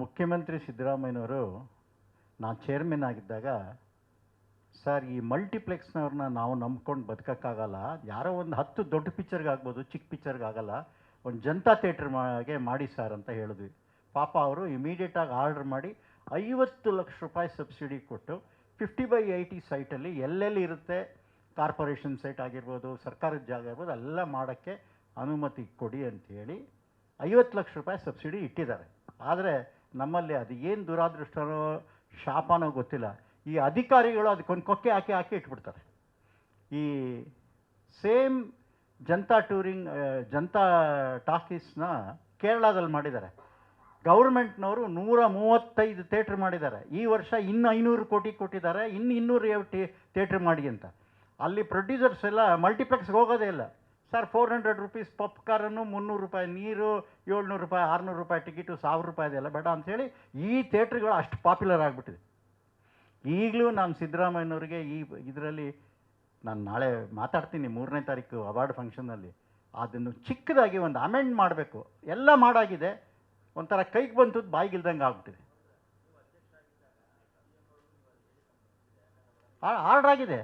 ಮುಖ್ಯಮಂತ್ರಿ ಸಿದ್ದರಾಮಯ್ಯನವರು ನಾನು ಚೇರ್ಮನ್ ಆಗಿದ್ದಾಗ, ಸರ್ ಈ ಮಲ್ಟಿಪ್ಲೆಕ್ಸ್ನವ್ರನ್ನ ನಾವು ನಂಬ್ಕೊಂಡು ಬದುಕೋಕ್ಕಾಗಲ್ಲ, ಯಾರೋ ಒಂದು 10 ದೊಡ್ಡ ಪಿಕ್ಚರ್ಗೆ ಆಗ್ಬೋದು, ಚಿಕ್ಕ ಪಿಕ್ಚರ್ಗೆ ಆಗಲ್ಲ, ಒಂದು ಜನತಾ ಥಿಯೇಟ್ರ್ ಮಾಡಿ ಸರ್ ಅಂತ ಹೇಳಿದ್ವಿ. ಪಾಪ ಅವರು ಇಮಿಡಿಯೇಟಾಗಿ ಆರ್ಡ್ರ್ ಮಾಡಿ 50 ಲಕ್ಷ ರೂಪಾಯಿ ಸಬ್ಸಿಡಿ ಕೊಟ್ಟು 50/80 ಸೈಟಲ್ಲಿ ಎಲ್ಲೆಲ್ಲಿ ಇರುತ್ತೆ, ಕಾರ್ಪೊರೇಷನ್ ಸೈಟ್ ಆಗಿರ್ಬೋದು, ಸರ್ಕಾರದ ಜಾಗ ಇರ್ಬೋದು, ಎಲ್ಲ ಮಾಡೋಕ್ಕೆ ಅನುಮತಿ ಕೊಡಿ ಅಂಥೇಳಿ 50 ಲಕ್ಷ ರೂಪಾಯಿ ಸಬ್ಸಿಡಿ ಇಟ್ಟಿದ್ದಾರೆ. ಆದರೆ ನಮ್ಮಲ್ಲಿ ಅದು ಏನು ದುರಾದೃಷ್ಟನೋ ಶಾಪನೋ ಗೊತ್ತಿಲ್ಲ, ಈ ಅಧಿಕಾರಿಗಳು ಅದಕ್ಕೊಂದು ಕೊಕ್ಕೆ ಹಾಕಿ ಇಟ್ಬಿಡ್ತಾರೆ. ಈ ಸೇಮ್ ಜನತಾ ಟಾಕೀಸ್ನ ಕೇರಳದಲ್ಲಿ ಮಾಡಿದ್ದಾರೆ. ಗೌರ್ಮೆಂಟ್ನವರು 135 ಥಿಯೇಟ್ರ್ ಮಾಡಿದ್ದಾರೆ. ಈ ವರ್ಷ ಇನ್ನು 500 ಕೋಟಿ ಕೊಟ್ಟಿದ್ದಾರೆ, ಇನ್ನು 200 ಥಿಯೇಟ್ರ್ ಮಾಡಿ ಅಂತ. ಅಲ್ಲಿ ಪ್ರೊಡ್ಯೂಸರ್ಸ್ ಎಲ್ಲ ಮಲ್ಟಿಪ್ಲೆಕ್ಸ್ಗೆ ಹೋಗೋದೇ ಇಲ್ಲ. ಸರ್ 400 ರೂಪೀಸ್ ಪಾಪ್ಕಾರನ್ನು, 300 ರೂಪಾಯಿ ನೀರು, 700 ರೂಪಾಯಿ 600 ರೂಪಾಯಿ ಟಿಕೆಟು, 1000 ರೂಪಾಯಿದೆಲ್ಲ ಬೇಡ ಅಂಥೇಳಿ ಈ ಥಿಯೇಟ್ರ್ಗಳು ಅಷ್ಟು ಪಾಪ್ಯುಲರ್ ಆಗಿಬಿಟ್ಟಿದೆ. ಈಗಲೂ ನಾನು ಸಿದ್ದರಾಮಯ್ಯನವ್ರಿಗೆ ಇದರಲ್ಲಿ ನಾನು ನಾಳೆ ಮಾತಾಡ್ತೀನಿ 3ನೇ ತಾರೀಕು ಅವಾರ್ಡ್ ಫಂಕ್ಷನ್ನಲ್ಲಿ, ಅದನ್ನು ಚಿಕ್ಕದಾಗಿ ಒಂದು ಅಮೆಂಡ್ ಮಾಡಬೇಕು. ಎಲ್ಲ ಮಾಡಾಗಿದೆ, ಒಂಥರ ಕೈಗೆ ಬಂತದ್ದು ಬಾಯಿಗಿಲ್ದಂಗೆ ಆಗ್ಬಿಟ್ಟಿದೆ. ಆರ್ಡ್ರ್ ಆಗಿದೆ.